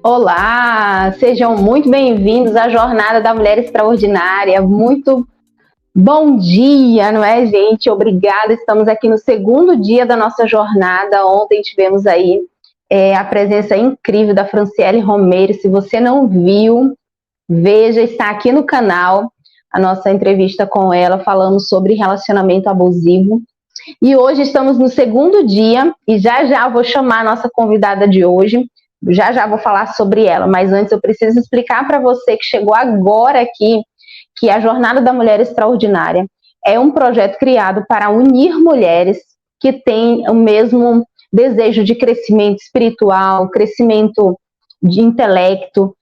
Olá, sejam muito bem-vindos à Jornada da Mulher Extraordinária. Muito bom dia, não é, gente? Obrigada. Estamos aqui no segundo dia da nossa jornada. Ontem tivemos aí a presença incrível da Franciele Romero. Se você não viu, veja, está aqui no canal a nossa entrevista com ela. Falamos sobre relacionamento abusivo. E hoje estamos no segundo dia e já vou chamar a nossa convidada de hoje. Já vou falar sobre ela, mas antes eu preciso explicar para você que chegou agora aqui que a Jornada da Mulher Extraordinária é um projeto criado para unir mulheres que têm o mesmo desejo de crescimento espiritual, crescimento de intelecto,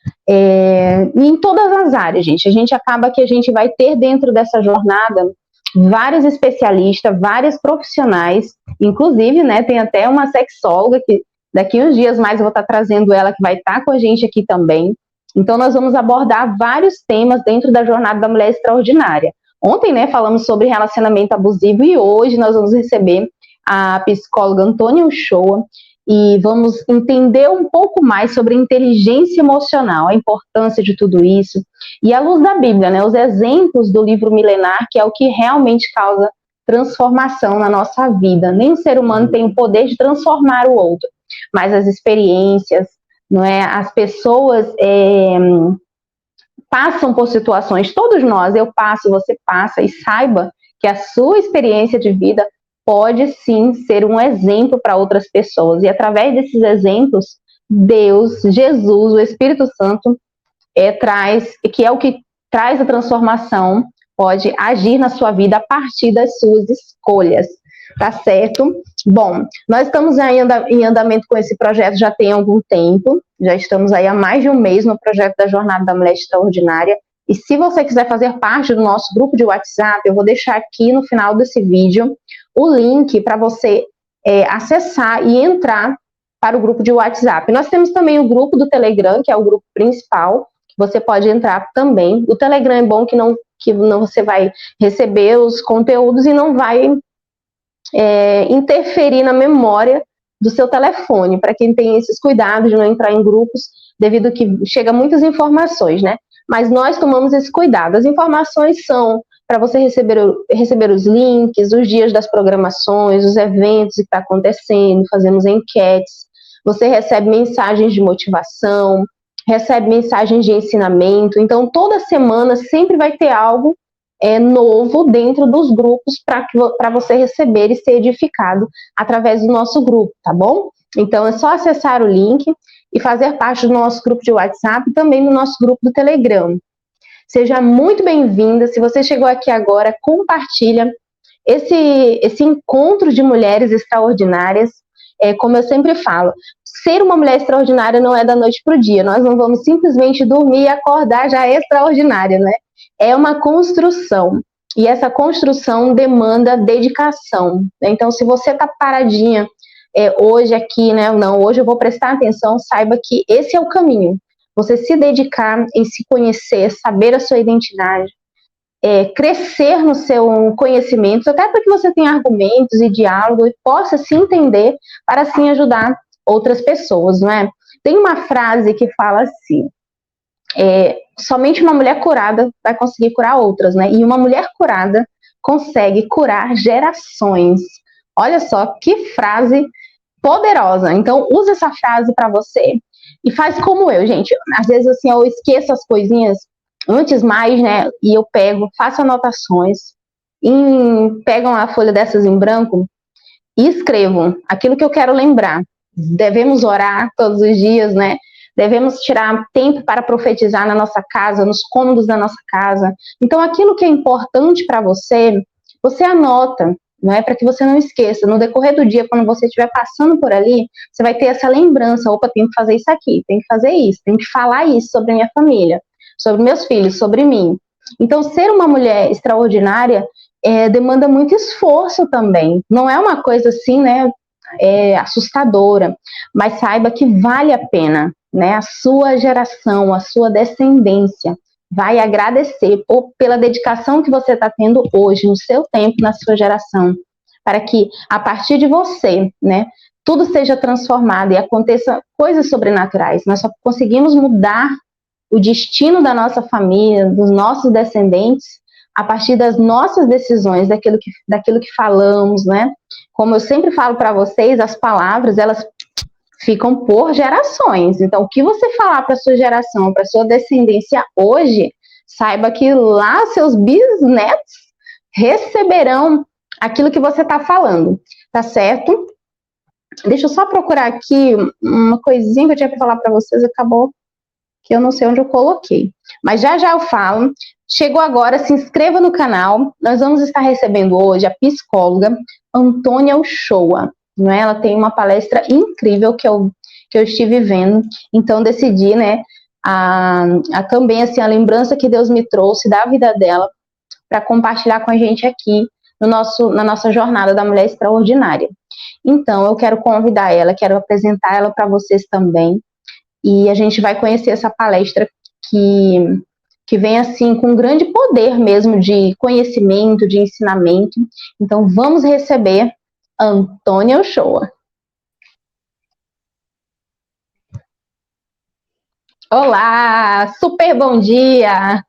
em todas as áreas, gente. A gente acaba que a gente vai ter dentro dessa jornada vários especialistas, vários profissionais, inclusive, né, tem até uma sexóloga que daqui uns dias mais eu vou estar trazendo ela, que vai estar com a gente aqui também. Então, nós vamos abordar vários temas dentro da Jornada da Mulher Extraordinária. Ontem, né, falamos sobre relacionamento abusivo e hoje nós vamos receber a psicóloga Antônia Uchoa e vamos entender um pouco mais sobre inteligência emocional, a importância de tudo isso e à luz da Bíblia, né, os exemplos do livro milenar, que é o que realmente causa transformação na nossa vida. Nem o ser humano tem o poder de transformar o outro, mas as experiências, não é? As pessoas passam por situações, todos nós, eu passo, você passa, e saiba que a sua experiência de vida pode sim ser um exemplo para outras pessoas, e através desses exemplos, Deus, Jesus, o Espírito Santo, que é o que traz a transformação, pode agir na sua vida a partir das suas escolhas. Tá certo? Bom, nós estamos aí em andamento com esse projeto já tem algum tempo, já estamos aí há mais de um mês no projeto da Jornada da Mulher Extraordinária, e se você quiser fazer parte do nosso grupo de WhatsApp, eu vou deixar aqui no final desse vídeo o link para você acessar e entrar para o grupo de WhatsApp. Nós temos também o grupo do Telegram, que é o grupo principal, que você pode entrar também. O Telegram é bom que não você vai receber os conteúdos e não vai interferir na memória do seu telefone, para quem tem esses cuidados de não entrar em grupos, devido que chega muitas informações, né? Mas nós tomamos esse cuidado. As informações são para você receber os links, os dias das programações, os eventos que está acontecendo, fazemos enquetes, você recebe mensagens de motivação, recebe mensagens de ensinamento, então toda semana sempre vai ter algo novo dentro dos grupos para você receber e ser edificado através do nosso grupo, tá bom? Então é só acessar o link e fazer parte do nosso grupo de WhatsApp e também do nosso grupo do Telegram. Seja muito bem-vinda. Se você chegou aqui agora, compartilha esse encontro de mulheres extraordinárias. Como eu sempre falo, ser uma mulher extraordinária não é da noite para o dia. Nós não vamos simplesmente dormir e acordar já extraordinária, né? É uma construção, e essa construção demanda dedicação. Então, se você está paradinha hoje aqui, né? Não, hoje eu vou prestar atenção, saiba que esse é o caminho. Você se dedicar em se conhecer, saber a sua identidade, crescer no seu conhecimento, até para que você tenha argumentos e diálogo e possa se entender para assim ajudar outras pessoas, não é? Tem uma frase que fala assim: somente uma mulher curada vai conseguir curar outras, né? E uma mulher curada consegue curar gerações. Olha só que frase poderosa. Então, use essa frase para você e faz como eu, gente. Às vezes, assim, eu esqueço as coisinhas antes mais, né? E eu faço anotações, pego uma folha dessas em branco e escrevo aquilo que eu quero lembrar. Devemos orar todos os dias, né? Devemos tirar tempo para profetizar na nossa casa, nos cômodos da nossa casa. Então, aquilo que é importante para você, você anota, não é? Para que você não esqueça. No decorrer do dia, quando você estiver passando por ali, você vai ter essa lembrança: opa, tenho que fazer isso aqui, tenho que fazer isso, tenho que falar isso sobre a minha família, sobre meus filhos, sobre mim. Então, ser uma mulher extraordinária demanda muito esforço também. Não é uma coisa assim, né? Assustadora, mas saiba que vale a pena, né? A sua geração, a sua descendência vai agradecer pela dedicação que você está tendo hoje, no seu tempo, na sua geração, para que a partir de você, né, tudo seja transformado e aconteça coisas sobrenaturais. Nós só conseguimos mudar o destino da nossa família, dos nossos descendentes, a partir das nossas decisões, daquilo que falamos, né? Como eu sempre falo para vocês, as palavras, elas ficam por gerações. Então, o que você falar para sua geração, para sua descendência hoje, saiba que lá seus bisnetos receberão aquilo que você está falando, tá certo? Deixa eu só procurar aqui uma coisinha que eu tinha para falar para vocês, acabou que eu não sei onde eu coloquei. Mas já já eu falo. Chegou agora, se inscreva no canal. Nós vamos estar recebendo hoje a psicóloga Antônia Uchoa. Não é? Ela tem uma palestra incrível que eu estive vendo. Então decidi, né, também assim, a lembrança que Deus me trouxe da vida dela para compartilhar com a gente aqui na nossa jornada da mulher extraordinária. Então, eu quero convidar ela, quero apresentar ela para vocês também. E a gente vai conhecer essa palestra que vem assim com um grande poder mesmo de conhecimento, de ensinamento. Então, vamos receber Antônia Uchoa. Olá, super bom dia!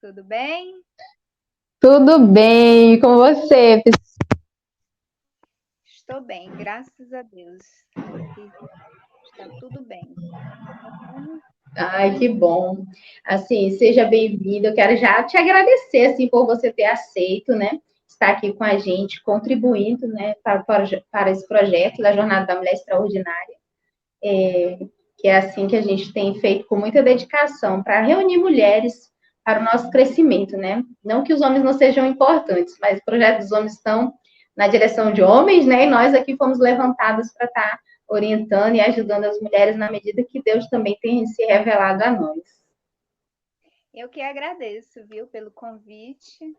Tudo bem? Tudo bem com você? Estou bem, graças a Deus. Aqui está tudo bem. Ai, que bom. Assim, seja bem-vindo. Eu quero já te agradecer assim por você ter aceito, né? Estar aqui com a gente, contribuindo, né, para esse projeto da Jornada da Mulher Extraordinária. Que é assim que a gente tem feito com muita dedicação para reunir mulheres para o nosso crescimento, né? Não que os homens não sejam importantes, mas os projetos dos homens estão na direção de homens, né? E nós aqui fomos levantados para estar orientando e ajudando as mulheres na medida que Deus também tem se revelado a nós. Eu que agradeço, viu, pelo convite.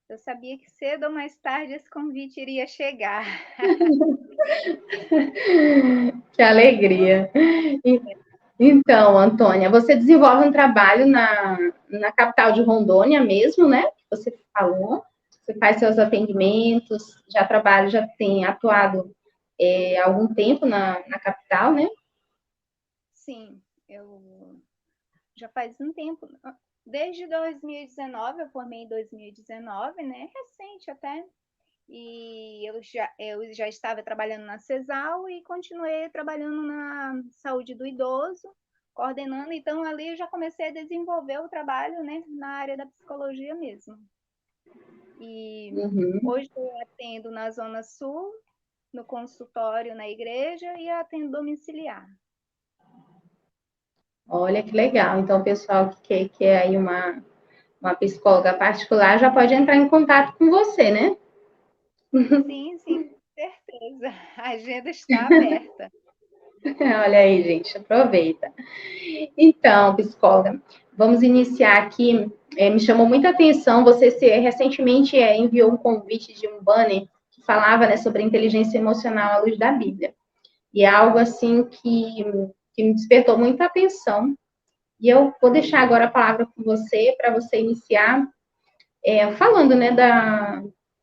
Eu sabia que cedo ou mais tarde esse convite iria chegar. Que alegria. Então, Antônia, você desenvolve um trabalho na capital de Rondônia mesmo, né? Você falou. Você faz seus atendimentos, já tem atuado há algum tempo na capital, né? Sim, eu já faz um tempo. Desde 2019, eu formei em 2019, né? Recente até. E eu já estava trabalhando na CESAL e continuei trabalhando na saúde do idoso, coordenando. Então, ali eu já comecei a desenvolver o trabalho, né, na área da psicologia mesmo. E hoje eu atendo na Zona Sul, no consultório na igreja e atendo domiciliar. Olha que legal. Então, o pessoal que quer aí uma psicóloga particular já pode entrar em contato com você, né? Sim, sim, com certeza. A agenda está aberta. Olha aí, gente, aproveita. Então, psicóloga, vamos iniciar aqui. Me chamou muita atenção, recentemente enviou um convite de um banner que falava, né, sobre inteligência emocional à luz da Bíblia. E é algo assim que me despertou muita atenção. E eu vou deixar agora a palavra com você, para você iniciar falando, né,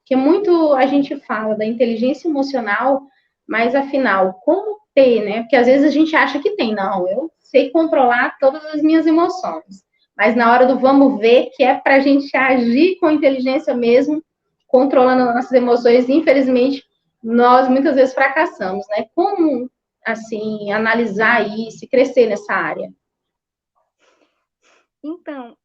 que muito a gente fala da inteligência emocional, mas afinal, como ter, né? Porque às vezes a gente acha que tem, não, eu sei controlar todas as minhas emoções, mas na hora do vamos ver, que é para a gente agir com inteligência mesmo, controlando nossas emoções, infelizmente, nós muitas vezes fracassamos, né? Como, assim, analisar isso e crescer nessa área? Então,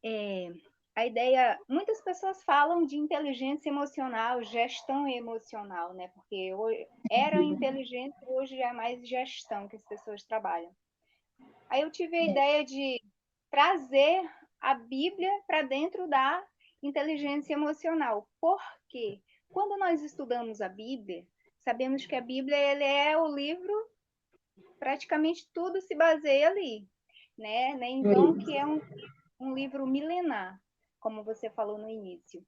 a ideia, muitas pessoas falam de inteligência emocional, gestão emocional, né? Porque era inteligência e hoje já é mais gestão que as pessoas trabalham. Aí eu tive a ideia de trazer a Bíblia para dentro da inteligência emocional. Por quê? Quando nós estudamos a Bíblia, sabemos que a Bíblia ele é o livro, praticamente tudo se baseia ali, né? Então, que é um livro milenar, como você falou no início.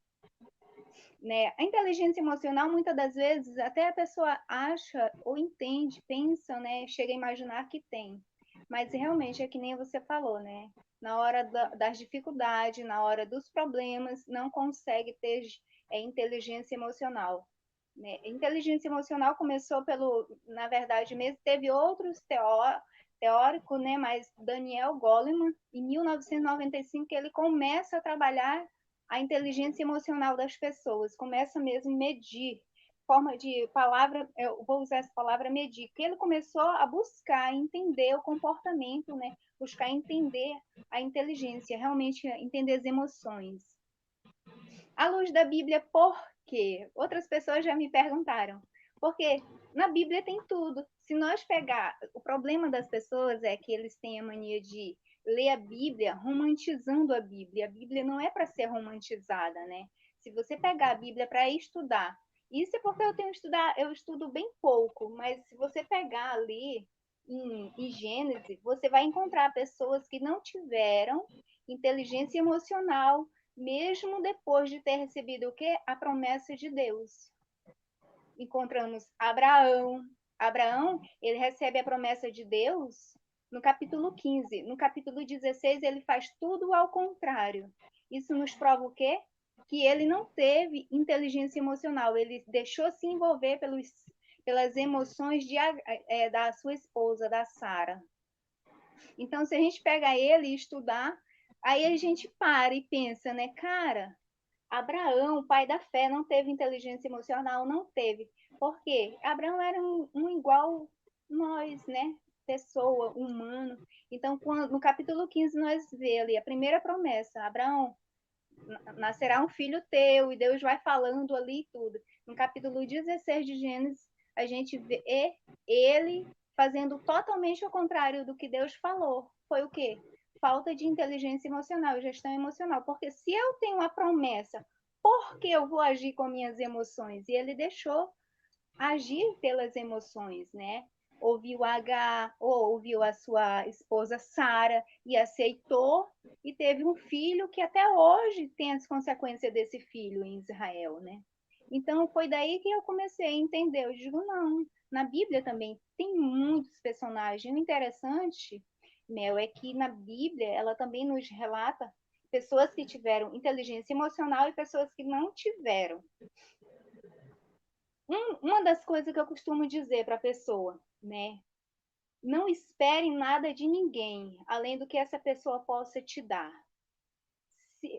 Né? A inteligência emocional, muitas das vezes, até a pessoa acha ou entende, pensa, né? Chega a imaginar que tem. Mas realmente é que nem você falou, né? Na hora das dificuldades, na hora dos problemas, não consegue ter inteligência emocional. né? Inteligência emocional começou na verdade mesmo, teve outros teóricos, né? Mas Daniel Goleman, em 1995, ele começa a trabalhar a inteligência emocional das pessoas, começa mesmo a medir, forma de palavra, eu vou usar essa palavra medir, que ele começou a buscar entender o comportamento, né? Buscar entender a inteligência, realmente entender as emoções. À luz da Bíblia, por quê? Outras pessoas já me perguntaram. Porque na Bíblia tem tudo. Se nós pegar. O problema das pessoas é que eles têm a mania de ler a Bíblia romantizando a Bíblia. A Bíblia não é para ser romantizada, né? Se você pegar a Bíblia para estudar, isso é porque eu estudo bem pouco, mas se você pegar ali em Gênesis, você vai encontrar pessoas que não tiveram inteligência emocional mesmo depois de ter recebido o quê? A promessa de Deus. Encontramos Abraão. Abraão, ele recebe a promessa de Deus no capítulo 15. No capítulo 16, ele faz tudo ao contrário. Isso nos prova o quê? Que ele não teve inteligência emocional. Ele deixou se envolver pelas emoções da sua esposa, da Sara. Então, se a gente pega ele e estudar, aí a gente para e pensa, né, cara, Abraão, pai da fé, não teve inteligência emocional, não teve. Por quê? Abraão era um igual nós, né? Pessoa, humano. Então, no capítulo 15, nós vê ali a primeira promessa: Abraão, nascerá um filho teu, e Deus vai falando ali tudo. No capítulo 16 de Gênesis, a gente vê ele fazendo totalmente o contrário do que Deus falou. Foi o quê? Falta de inteligência emocional, gestão emocional. Porque se eu tenho a promessa, por que eu vou agir com minhas emoções? E ele deixou agir pelas emoções, né? Ouviu H, ou ouviu a sua esposa Sara e aceitou, e teve um filho que até hoje tem as consequências desse filho em Israel, né? Então foi daí que eu comecei a entender. Eu digo, não, na Bíblia também tem muitos personagens. O interessante, Mel, é que na Bíblia ela também nos relata pessoas que tiveram inteligência emocional e pessoas que não tiveram. Uma das coisas que eu costumo dizer para a pessoa, né? Não espere nada de ninguém, além do que essa pessoa possa te dar.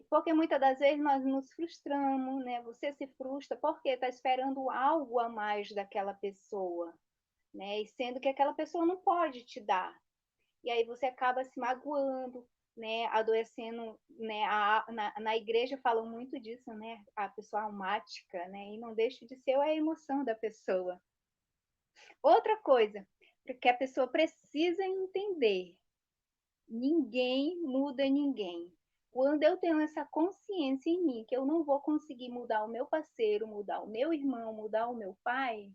Porque muitas das vezes nós nos frustramos, né? Você se frustra porque está esperando algo a mais daquela pessoa, né? E sendo que aquela pessoa não pode te dar. E aí você acaba se magoando, né? Adoecendo, né? Na igreja falam muito disso, né? A pessoa almática, né? E não deixa de ser a emoção da pessoa. Outra coisa, porque a pessoa precisa entender, ninguém muda ninguém. Quando eu tenho essa consciência em mim que eu não vou conseguir mudar o meu parceiro, mudar o meu irmão, mudar o meu pai,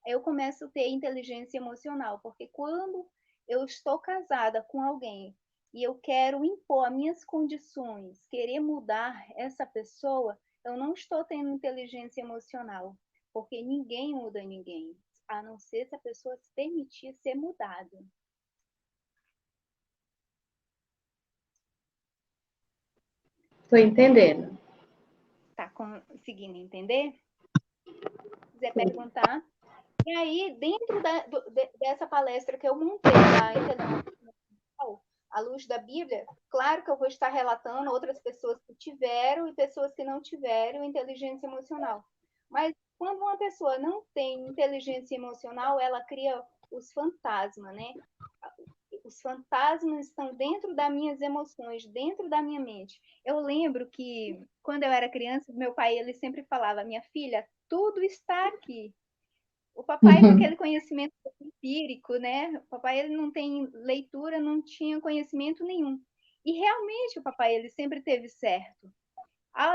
eu começo a ter inteligência emocional, porque quando eu estou casada com alguém e eu quero impor as minhas condições, querer mudar essa pessoa, eu não estou tendo inteligência emocional, porque ninguém muda ninguém, a não ser se a pessoa se permitir ser mudada. Estou entendendo. Tá conseguindo entender? Se quiser perguntar. E aí, dentro dessa palestra que eu montei da inteligência à luz da Bíblia, claro que eu vou estar relatando outras pessoas que tiveram e pessoas que não tiveram inteligência emocional. Mas quando uma pessoa não tem inteligência emocional, ela cria os fantasmas, né? Os fantasmas estão dentro das minhas emoções, dentro da minha mente. Eu lembro que quando eu era criança, meu pai ele sempre falava: "Minha filha, tudo está aqui". O papai com aquele conhecimento empírico, né? O papai ele não tem leitura, não tinha conhecimento nenhum. E realmente o papai ele sempre teve certo.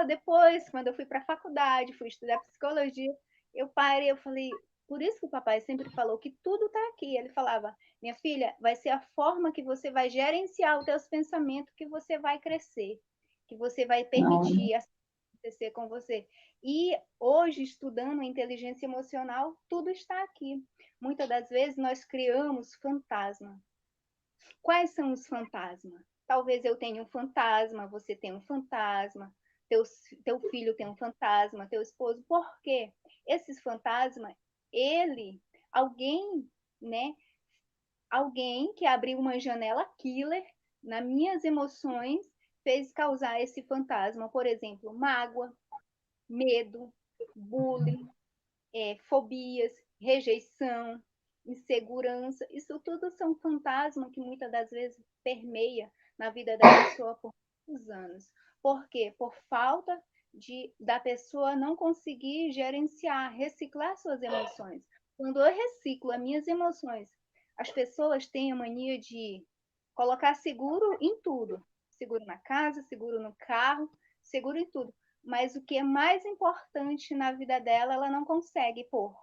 Depois, quando eu fui para a faculdade, fui estudar psicologia, eu parei, eu falei, por isso que o papai sempre falou que tudo está aqui. Ele falava, minha filha, vai ser a forma que você vai gerenciar os teus pensamentos que você vai crescer, que você vai permitir acontecer com você. E hoje, estudando a inteligência emocional, tudo está aqui. Muitas das vezes nós criamos fantasma. Quais são os fantasmas? Talvez eu tenha um fantasma, você tem um fantasma, teu filho tem um fantasma, teu esposo. Por quê? esses fantasmas, alguém, né, alguém que abriu uma janela killer nas minhas emoções fez causar esse fantasma, por exemplo, mágoa, medo, bullying, fobias, rejeição, insegurança. Isso tudo são fantasmas que muitas das vezes permeia na vida da pessoa por muitos anos. Por quê? Por falta da pessoa não conseguir gerenciar, reciclar suas emoções. Quando eu reciclo as minhas emoções, as pessoas têm a mania de colocar seguro em tudo. Seguro na casa, seguro no carro, seguro em tudo. Mas o que é mais importante na vida dela, ela não consegue pôr,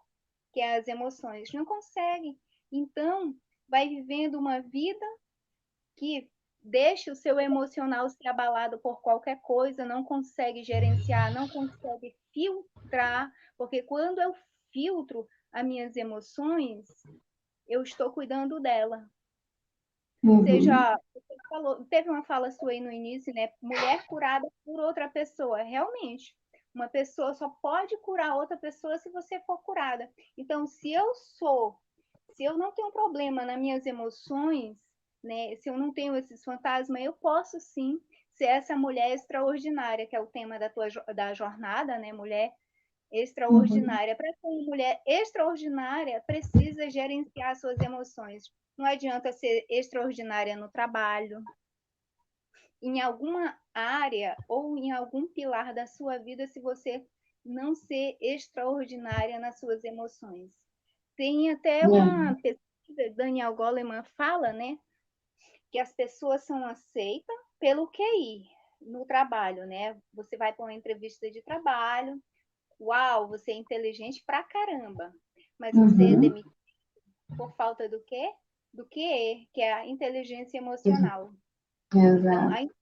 que é as emoções. Não consegue. Então, vai vivendo uma vida que deixa o seu emocional ser abalado por qualquer coisa, não consegue gerenciar, não consegue filtrar, porque quando eu filtro as minhas emoções, eu estou cuidando dela. Seja, você falou, teve uma fala sua aí no início, né? Mulher curada por outra pessoa. Realmente, uma pessoa só pode curar outra pessoa se você for curada. Então, se eu não tenho problema nas minhas emoções, né? Se eu não tenho esses fantasmas, eu posso sim ser essa mulher extraordinária, que é o tema da jornada, né? Mulher extraordinária. Para ser uma mulher extraordinária, precisa gerenciar suas emoções. Não adianta ser extraordinária no trabalho, em alguma área ou em algum pilar da sua vida, se você não ser extraordinária nas suas emoções. Tem até uma pesquisa, Daniel Goleman fala, né, que as pessoas são aceitas pelo QI no trabalho, né? Você vai para uma entrevista de trabalho, uau, você é inteligente pra caramba, mas você é demitido por falta do quê? Do QE, que é a inteligência emocional. Então, a inteligência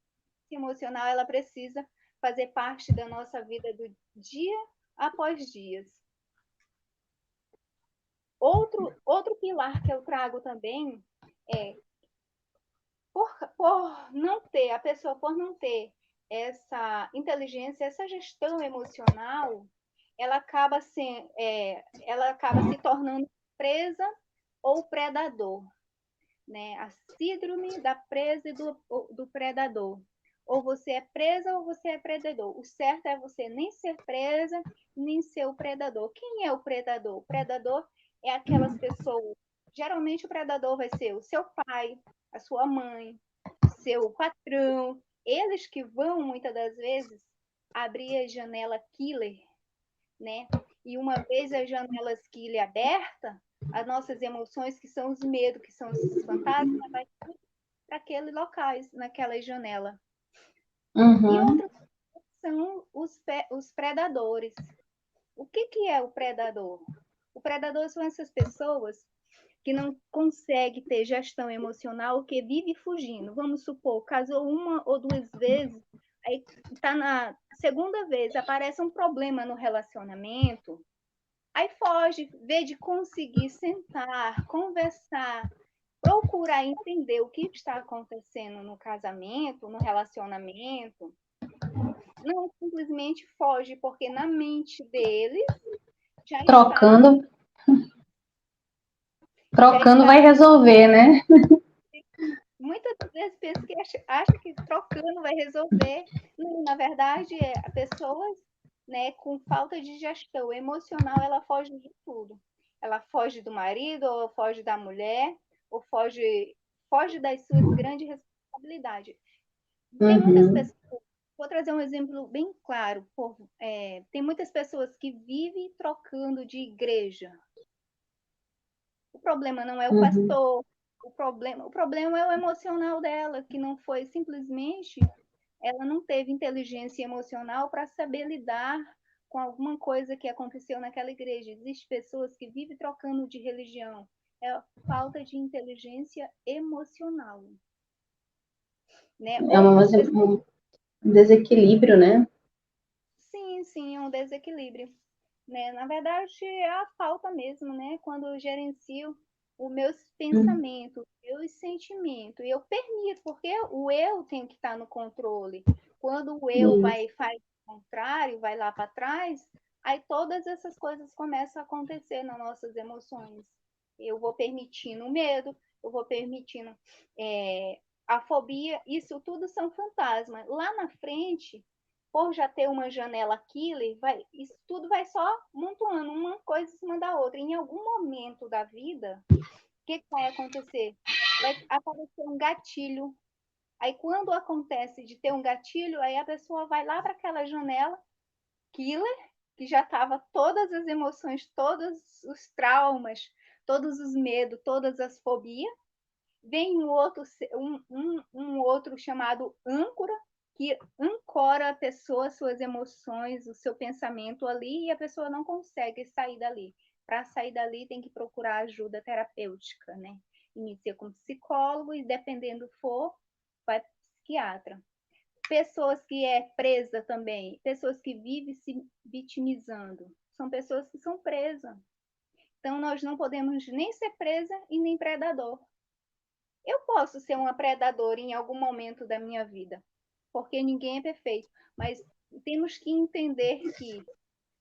emocional, ela precisa fazer parte da nossa vida do dia após dias. Outro pilar que eu trago também é por não ter, a pessoa por não ter essa inteligência, essa gestão emocional, ela acaba se tornando presa ou predador, né? A síndrome da presa e do predador. Ou você é presa ou você é predador. O certo é você nem ser presa, nem ser o predador. Quem é o predador? O predador é aquelas pessoas. Geralmente o predador vai ser o seu pai, a sua mãe, seu patrão. Eles que vão, muitas das vezes, abrir a janela killer, né? E uma vez a janela killer aberta, as nossas emoções, que são os medos, que são os fantasmas, vai para aqueles locais, naquela janela. E outra são os predadores. O que é o predador? O predador são essas pessoas que não conseguem ter gestão emocional, que vive fugindo. Vamos supor, casou uma ou duas vezes, aí está na segunda vez, aparece um problema no relacionamento, aí foge, vê de conseguir sentar, conversar, procurar entender o que está acontecendo no casamento, no relacionamento. Não simplesmente foge, porque na mente deles já Trocando, trocando está. vai resolver, né? Muitas vezes pensa que acha que trocando vai resolver. Não, na verdade, pessoas, né, com falta de gestão emocional, ela foge de tudo. Ela foge do marido, ou foge da mulher, ou foge das suas grandes responsabilidades. Tem muitas pessoas, vou trazer um exemplo bem claro. Tem muitas pessoas que vivem trocando de igreja. O problema não é o pastor, o problema é o emocional dela, que não foi simplesmente, ela não teve inteligência emocional para saber lidar com alguma coisa que aconteceu naquela igreja. Existem pessoas que vivem trocando de religião. É falta de inteligência emocional. Né? É um desequilíbrio, né? Sim, é um desequilíbrio. Né? Na verdade, é a falta mesmo, né? Quando eu gerencio os meus pensamentos, meus sentimentos, e eu permito, porque o eu tem que estar no controle. Quando o eu faz o contrário, vai lá para trás, Aí todas essas coisas começam a acontecer nas nossas emoções. Eu vou permitindo o medo, eu vou permitindo a fobia, isso tudo são fantasmas. Lá na frente, por já ter uma janela killer, isso tudo vai só montuando uma coisa em cima da outra. Em algum momento da vida, o que vai acontecer? Vai aparecer um gatilho. Aí quando acontece de ter um gatilho, aí a pessoa vai lá para aquela janela killer, que já estava todas as emoções, todos os traumas, todos os medos, todas as fobias. Vem um outro chamado âncora, que ancora a pessoa, suas emoções, o seu pensamento ali, e a pessoa não consegue sair dali. Para sair dali, tem que procurar ajuda terapêutica, né? Inicia com psicólogo e, dependendo for, vai psiquiatra. Pessoas que é presa também, pessoas que vivem se vitimizando, são pessoas que são presas. Então, nós não podemos nem ser presa e nem predador. Eu posso ser uma predadora em algum momento da minha vida, porque ninguém é perfeito, mas temos que entender que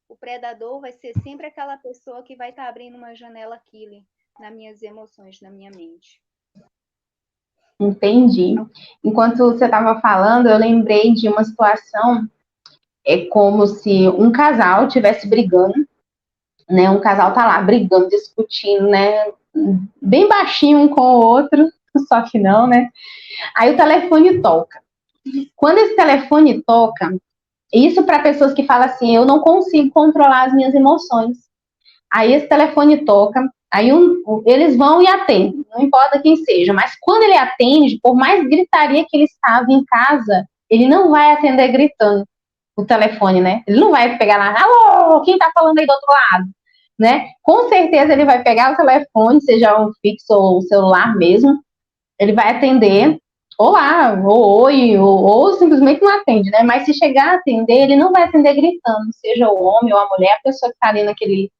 o predador vai ser sempre aquela pessoa que vai estar abrindo uma janela killer nas minhas emoções, na minha mente. Entendi. Enquanto você estava falando, eu lembrei de uma situação, é como se um casal estivesse brigando, né? Um casal tá lá brigando, discutindo, né? Bem baixinho um com o outro, só que não, né? Aí o telefone toca. Quando esse telefone toca, isso para pessoas que falam assim, eu não consigo controlar as minhas emoções. Aí esse telefone toca, aí eles vão e atendem, não importa quem seja, mas quando ele atende, por mais gritaria que ele estava em casa, ele não vai atender gritando o telefone, né? Ele não vai pegar lá, alô, quem tá falando aí do outro lado, né? Com certeza ele vai pegar o telefone, seja um fixo ou um celular mesmo, ele vai atender, olá, ou oi, ou simplesmente não atende, né? Mas se chegar a atender, ele não vai atender gritando, seja o homem ou a mulher, a pessoa que está ali naquele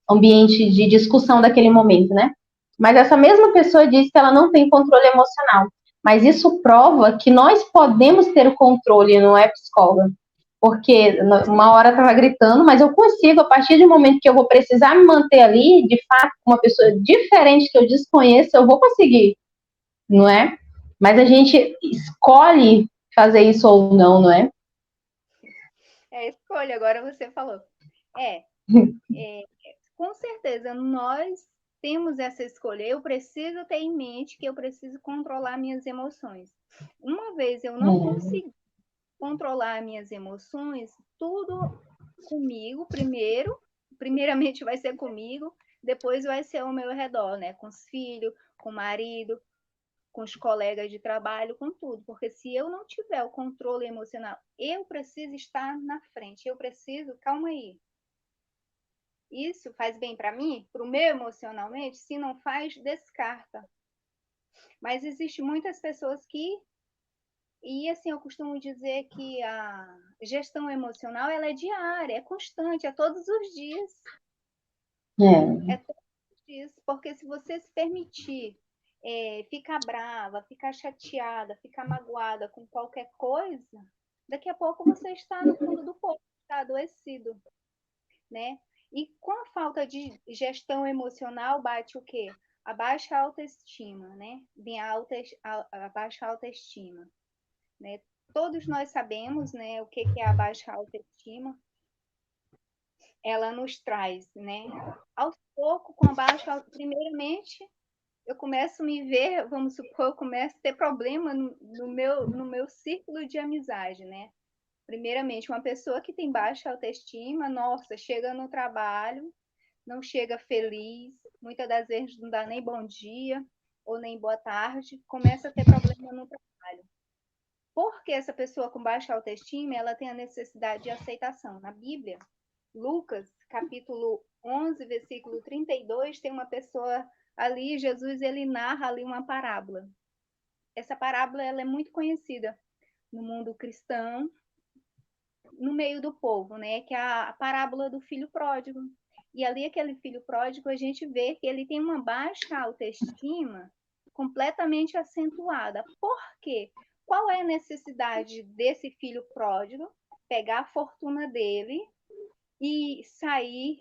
ambiente de discussão daquele momento, né? Mas essa mesma pessoa disse que ela não tem controle emocional. Mas isso prova que nós podemos ter o controle, não é psicóloga. Porque uma hora estava gritando, mas eu consigo, a partir do momento que eu vou precisar me manter ali, de fato, com uma pessoa diferente que eu desconheço, eu vou conseguir, não é? Mas a gente escolhe fazer isso ou não, não é? É escolha, agora você falou. É, é, com certeza, nós temos essa escolha. Eu preciso ter em mente que eu preciso controlar minhas emoções. Uma vez eu não consegui controlar minhas emoções, tudo comigo primeiro, primeiramente vai ser comigo, depois vai ser ao meu redor, né? Com os filhos, com o marido, com os colegas de trabalho, com tudo. Porque se eu não tiver o controle emocional, eu preciso estar na frente, eu preciso, calma aí, isso faz bem para mim, para o meu emocionalmente? Se não faz, descarta. Mas existe muitas pessoas que, e assim, eu costumo dizer que a gestão emocional, ela é diária, é constante, é todos os dias. É. É todos os dias, porque se você se permitir ficar brava, ficar chateada, ficar magoada com qualquer coisa, daqui a pouco você está no fundo do poço, está adoecido, né? E com a falta de gestão emocional bate o quê? A baixa autoestima, né? Vem a baixa autoestima, né? Todos nós sabemos, né, o que é a baixa autoestima. Ela nos traz, né? Aos poucos, com a baixa, primeiramente, eu começo a me ver, vamos supor, eu começo a ter problema no meu círculo de amizade, né? Primeiramente, uma pessoa que tem baixa autoestima, nossa, chega no trabalho, não chega feliz, muitas das vezes não dá nem bom dia ou nem boa tarde, começa a ter problema no trabalho. Porque essa pessoa com baixa autoestima, ela tem a necessidade de aceitação. Na Bíblia, Lucas, capítulo 11, versículo 32, tem uma pessoa ali, Jesus, ele narra ali uma parábola. Essa parábola ela é muito conhecida no mundo cristão, no meio do povo, né? Que é a parábola do filho pródigo. E ali, aquele filho pródigo, a gente vê que ele tem uma baixa autoestima completamente acentuada. Por quê? Qual é a necessidade desse filho pródigo? Pegar a fortuna dele e sair,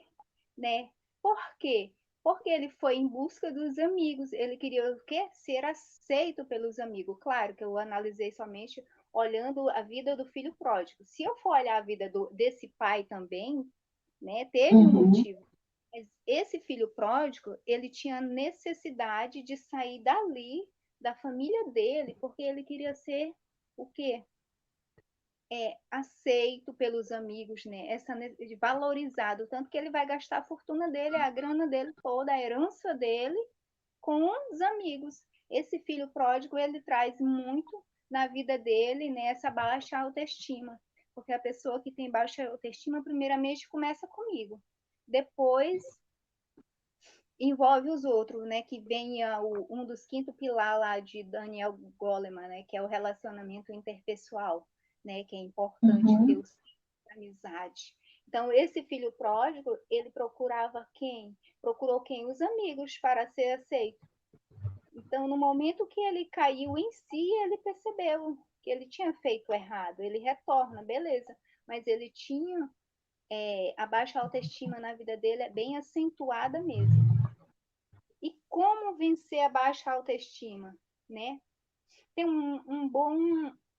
né? Por quê? Porque ele foi em busca dos amigos. Ele queria o quê? Ser aceito pelos amigos. Claro que eu analisei somente olhando a vida do filho pródigo. Se eu for olhar a vida desse pai também, né, teve um Uhum. motivo. Mas esse filho pródigo, ele tinha necessidade de sair dali, da família dele, porque ele queria ser o quê? Aceito pelos amigos, né? Valorizado, tanto que ele vai gastar a fortuna dele, a grana dele toda, a herança dele com os amigos. Esse filho pródigo, ele traz muito na vida dele, né, essa baixa autoestima, porque a pessoa que tem baixa autoestima, primeiramente começa comigo, depois envolve os outros, né, que vem um dos quinto pilar lá de Daniel Goleman, né, que é o relacionamento interpessoal, né, que é importante ter Uhum. o amizade. Então, esse filho pródigo, ele procurava quem? Procurou quem? Os amigos para ser aceito. Então, no momento que ele caiu em si, ele percebeu que ele tinha feito errado. Ele retorna, beleza. Mas ele tinha a baixa autoestima na vida dele é bem acentuada mesmo. E como vencer a baixa autoestima, né? Tem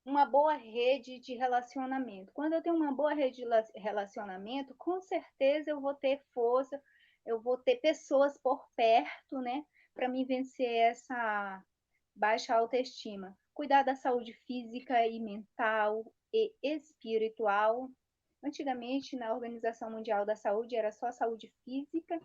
uma boa rede de relacionamento. Quando eu tenho uma boa rede de relacionamento, com certeza eu vou ter força, eu vou ter pessoas por perto, né, para me vencer essa baixa autoestima. Cuidar da saúde física e mental e espiritual. Antigamente, na Organização Mundial da Saúde, era só saúde física,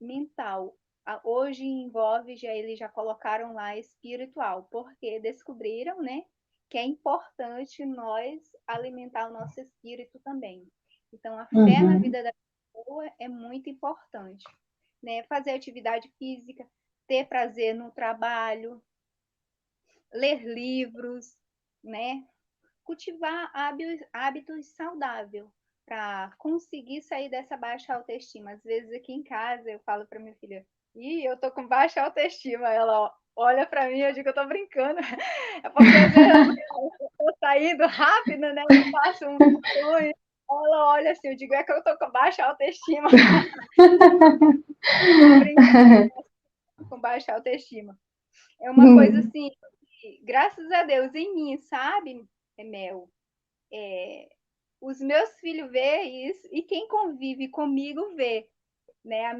mental. Hoje envolve, eles já colocaram lá espiritual, porque descobriram, né, que é importante nós alimentar o nosso espírito também. Então, a fé na Uhum. vida da pessoa é muito importante, né? Fazer atividade física, ter prazer no trabalho, ler livros, né? Cultivar hábitos saudáveis para conseguir sair dessa baixa autoestima. Às vezes aqui em casa eu falo para minha filha, eu tô com baixa autoestima. Ela olha para mim, eu digo que eu tô brincando. É porque às vezes eu tô saindo rápido, né? Eu faço um sonho. Ela olha assim, eu digo, é que eu tô com baixa autoestima. Tô brincando com baixa autoestima. É uma coisa assim, graças a Deus em mim, sabe, Mel? Os meus filhos vê isso e quem convive comigo vê, né? As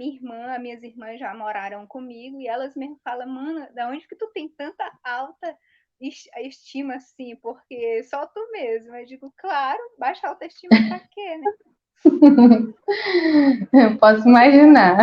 minhas irmãs já moraram comigo e elas me falam, mano, da onde que tu tem tanta alta estima assim? Porque só tu mesmo. Eu digo, claro, baixa autoestima pra quê, né? Eu posso Quando imaginar.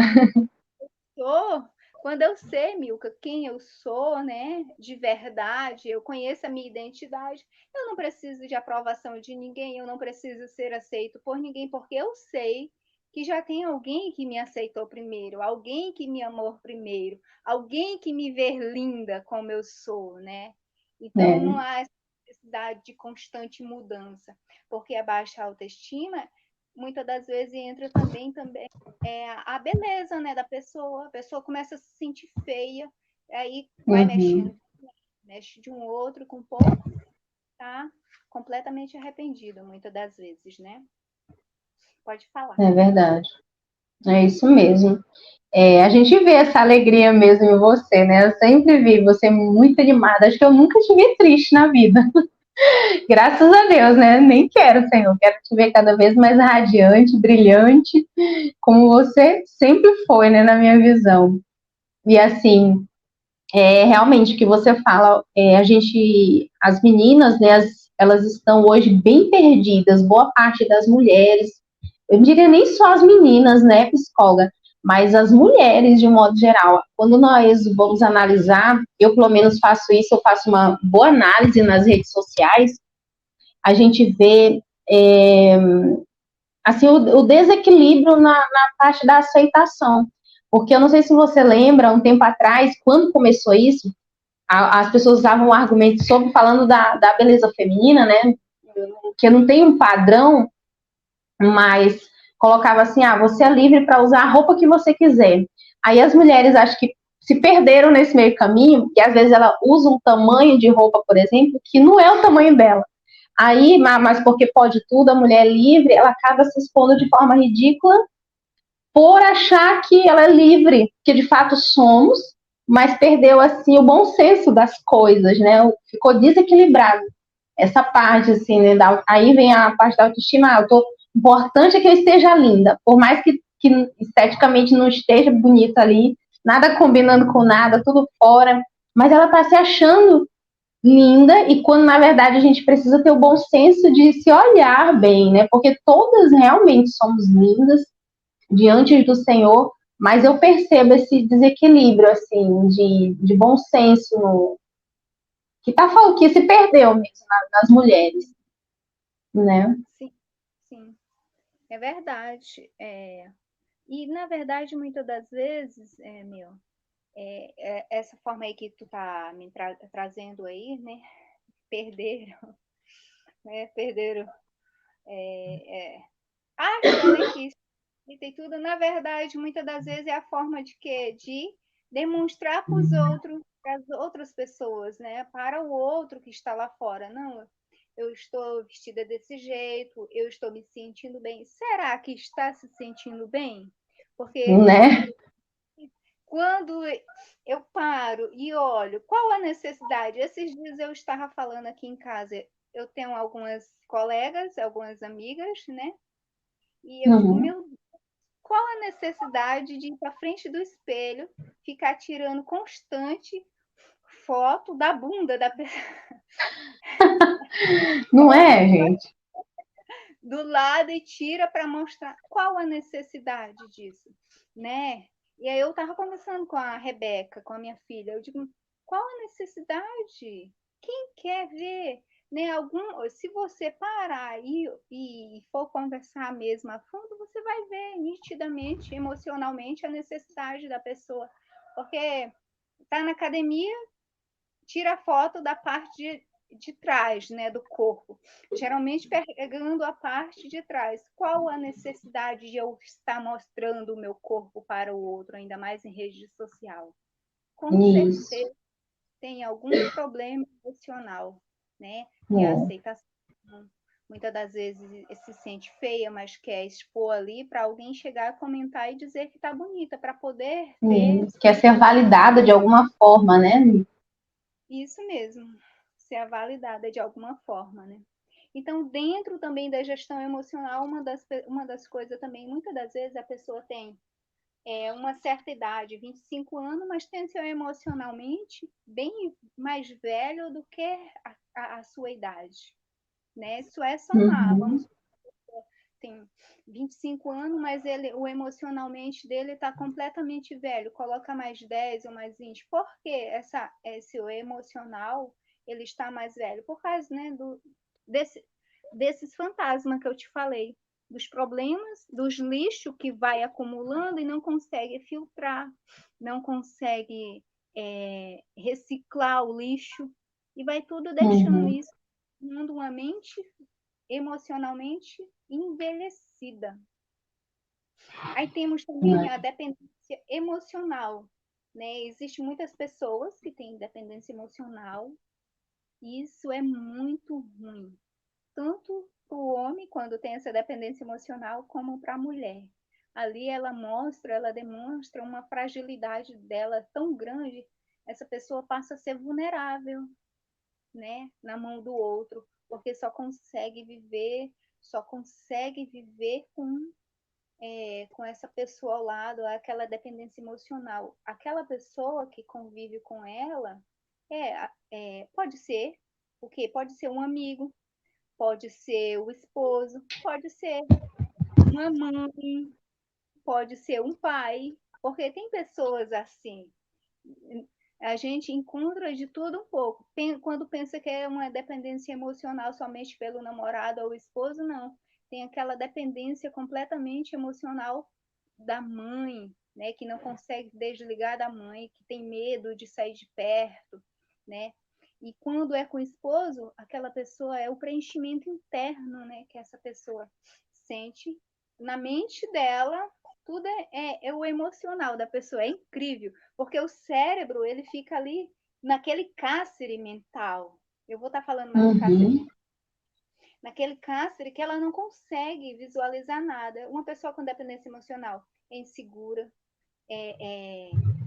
sou, quando eu sei, Milka, quem eu sou, né, de verdade, eu conheço a minha identidade, eu não preciso de aprovação de ninguém, eu não preciso ser aceito por ninguém, porque eu sei que já tem alguém que me aceitou primeiro, alguém que me amou primeiro, alguém que me vê linda como eu sou, né? Então não É, há essa necessidade de constante mudança, porque a baixa autoestima muitas das vezes entra também a beleza, né, da pessoa. A pessoa começa a se sentir feia, aí vai uhum, mexendo, mexe de um outro com pouco, tá completamente arrependido muitas das vezes, né? Pode falar. é verdade. É isso mesmo. É, a gente vê essa alegria mesmo em você, né? Eu sempre vi você muito animada. Acho que eu nunca te vi triste na vida. Graças a Deus, né? Nem quero, Senhor. Quero te ver cada vez mais radiante, brilhante, como você sempre foi, né? Na minha visão. E assim, realmente o que você fala, as meninas, né? Elas estão hoje bem perdidas. Boa parte das mulheres, eu não diria nem só as meninas, né, psicóloga, mas as mulheres de um modo geral. Quando nós vamos analisar, eu pelo menos faço isso, eu faço uma boa análise nas redes sociais, a gente vê assim o desequilíbrio na parte da aceitação. Porque eu não sei se você lembra, um tempo atrás, quando começou isso, as pessoas usavam um argumento sobre falando da beleza feminina, né? Que não tem um padrão, mas colocava assim, você é livre para usar a roupa que você quiser. Aí as mulheres acho que se perderam nesse meio caminho, e às vezes ela usa um tamanho de roupa, por exemplo, que não é o tamanho dela. Aí, mas porque pode tudo, a mulher é livre, ela acaba se expondo de forma ridícula por achar que ela é livre, que de fato somos, mas perdeu assim o bom senso das coisas, né? Ficou desequilibrado essa parte assim, né? Aí vem a parte da autoestima. Importante é que eu esteja linda, por mais que esteticamente não esteja bonita ali, nada combinando com nada, tudo fora, mas ela está se achando linda, e quando na verdade a gente precisa ter o bom senso de se olhar bem, né? Porque todas realmente somos lindas diante do Senhor, mas eu percebo esse desequilíbrio assim de bom senso que se perdeu mesmo nas mulheres, né? Sim, sim, é verdade. E, na verdade, muitas das vezes, essa forma aí que tu tá me trazendo aí, né? Perderam, né? Perderam. Acha, né, que isso e tem tudo. Na verdade, muitas das vezes é a forma de quê? De demonstrar para os outros, para as outras pessoas, né? Para o outro que está lá fora. Não, eu estou vestida desse jeito, eu estou me sentindo bem. Será que está se sentindo bem? Porque Né? quando eu paro e olho, qual a necessidade? Esses dias eu estava falando aqui em casa, eu tenho algumas colegas, algumas amigas, né? E eu digo, Uhum. meu, qual a necessidade de ir para frente do espelho, ficar tirando constante foto da bunda da pessoa Não é, gente? do lado e tira para mostrar qual a necessidade disso, né? E aí eu estava conversando com a Rebeca, com a minha filha, eu digo, qual a necessidade? Quem quer ver, né? Se você parar e for conversar mesmo a fundo, você vai ver nitidamente, emocionalmente, a necessidade da pessoa. Porque tá na academia, tira foto da parte de trás, né, do corpo, geralmente pegando a parte de trás. Qual a necessidade de eu estar mostrando o meu corpo para o outro, ainda mais em rede social? Com Isso. certeza tem algum problema emocional, né? Que é a É. aceitação. Muitas das vezes se sente feia, mas quer expor ali para alguém chegar a comentar e dizer que está bonita, para poder ter Quer ser validada de alguma forma, né? isso mesmo, ser validada de alguma forma, né? Então, dentro também da gestão emocional, uma das coisas também, muitas das vezes a pessoa tem uma certa idade, 25 anos, mas tem seu emocionalmente bem mais velho do que a sua idade, né? Isso é somar, Uhum. vamos tem 25 anos, mas o emocionalmente dele está completamente velho, coloca mais 10 ou mais 20. Por que esse emocional ele está mais velho? Por causa, né, desses fantasmas que eu te falei, dos problemas, dos lixos que vai acumulando e não consegue filtrar, não consegue reciclar o lixo e vai tudo deixando Uhum. isso, criando uma mente emocionalmente envelhecida. Aí temos também a dependência emocional, né? Existem muitas pessoas que têm dependência emocional e isso é muito ruim, tanto para o homem quando tem essa dependência emocional, como para a mulher. Ali ela demonstra uma fragilidade dela tão grande, essa pessoa passa a ser vulnerável, né, na mão do outro, porque só consegue viver com essa pessoa ao lado, aquela dependência emocional. Aquela pessoa que convive com ela pode ser o quê? Pode ser um amigo, pode ser o esposo, pode ser uma mãe, pode ser um pai, porque tem pessoas assim. A gente encontra de tudo um pouco. Quando pensa que é uma dependência emocional somente pelo namorado ou esposo, não. Tem aquela dependência completamente emocional da mãe, né, que não consegue desligar da mãe, que tem medo de sair de perto, né? E quando é com o esposo, aquela pessoa é o preenchimento interno, né, que essa pessoa sente na mente dela. Tudo é o emocional da pessoa, é incrível, porque o cérebro ele fica ali naquele cárcere mental. Eu vou estar falando mais do cárcere Uhum. mental. naquele cárcere que ela não consegue visualizar nada. Uma pessoa com dependência emocional é insegura,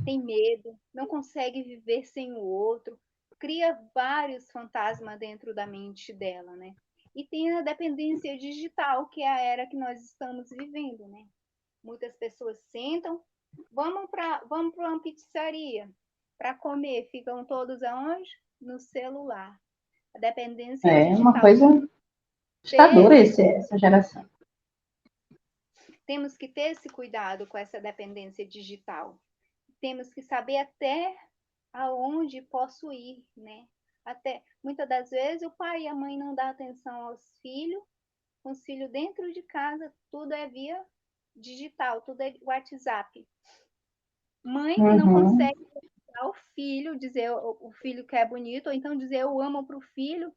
tem medo, não consegue viver sem o outro, cria vários fantasmas dentro da mente dela, né? E tem a dependência digital, que é a era que nós estamos vivendo, né? Muitas pessoas sentam, vamos para uma pizzaria para comer, ficam todos aonde? No celular. A dependência É uma digital. coisa assustadora essa geração. Temos que ter esse cuidado com essa dependência digital. Temos que saber até aonde posso ir, né? Até muitas das vezes o pai e a mãe não dão atenção aos filhos, com os filhos dentro de casa, tudo é via digital, tudo é WhatsApp. Mãe que não consegue ao filho, dizer o filho que é bonito, ou então dizer eu amo para o filho,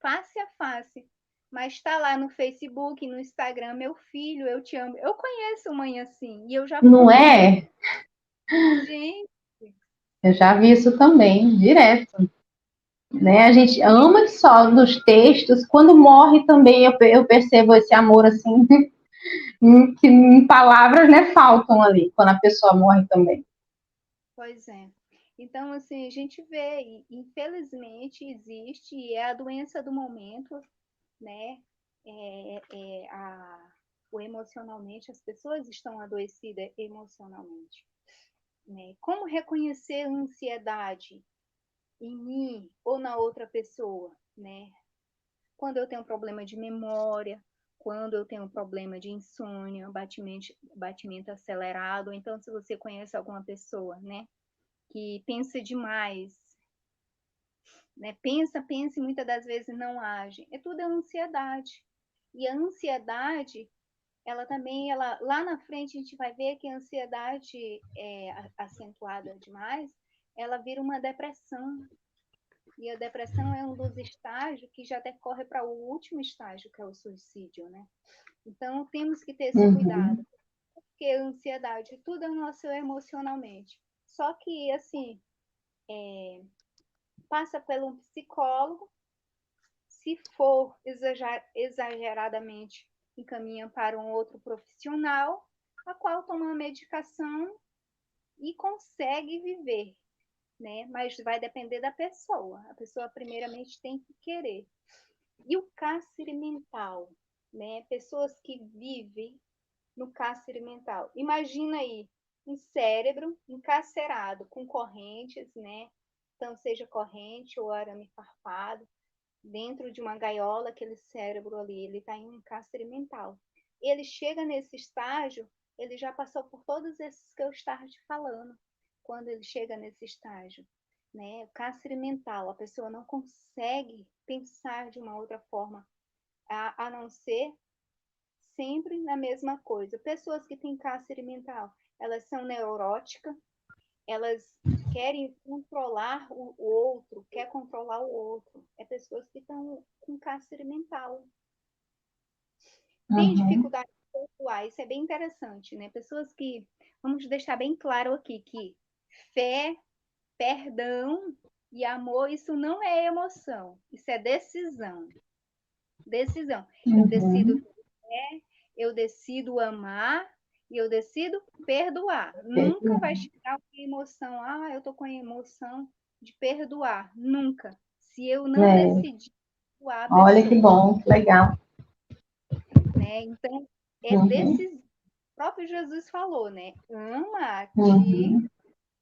face a face. Mas está lá no Facebook, no Instagram, meu filho, eu te amo. Eu conheço mãe assim, e eu já Não fui. é? Gente. Eu já vi isso também, direto. Né? A gente ama só nos textos, quando morre também eu percebo esse amor assim, que em palavras, né, faltam ali, quando a pessoa morre também. Pois é. Então, assim, a gente vê, e, infelizmente existe, e é a doença do momento, né? O emocionalmente, as pessoas estão adoecidas emocionalmente. Né? Como reconhecer a ansiedade em mim ou na outra pessoa, né? Quando eu tenho problema de memória, quando eu tenho problema de insônia, batimento acelerado, ou então se você conhece alguma pessoa, né, que pensa demais, né, pensa e muitas das vezes não age, tudo é ansiedade. E a ansiedade, ela também, lá na frente a gente vai ver que a ansiedade acentuada demais, ela vira uma depressão. E a depressão é um dos estágios que já decorre para o último estágio, que é o suicídio, né? Então, temos que ter esse cuidado, porque a ansiedade, tudo é nosso emocionalmente. Só que, assim, passa pelo psicólogo, se for exageradamente, encaminha para um outro profissional, a qual toma uma medicação e consegue viver, né? Mas vai depender da pessoa. A pessoa, primeiramente, tem que querer. E o cárcere mental, né? Pessoas que vivem no cárcere mental. Imagina aí um cérebro encarcerado com correntes, né? Então, seja corrente ou arame farpado, dentro de uma gaiola, aquele cérebro ali, ele está em um cárcere mental. Ele chega nesse estágio, ele já passou por todos esses que eu estava te falando, quando ele chega nesse estágio. Né? O cárcere mental, a pessoa não consegue pensar de uma outra forma, a não ser sempre na mesma coisa. Pessoas que têm cárcere mental, elas são neuróticas, elas querem controlar o outro, quer controlar o outro. É pessoas que estão com cárcere mental. Tem dificuldades pessoais, isso é bem interessante, né? Pessoas que, vamos deixar bem claro aqui, que fé, perdão e amor, isso não é emoção, isso é decisão. Decisão. Eu decido fé, eu decido amar e eu decido perdoar. Nunca vai chegar uma emoção, eu tô com a emoção de perdoar. Nunca. Se eu não decidir perdoar a pessoa. Olha que bom, que legal. Né? Então, decisão. O próprio Jesus falou, né? Ama a ti,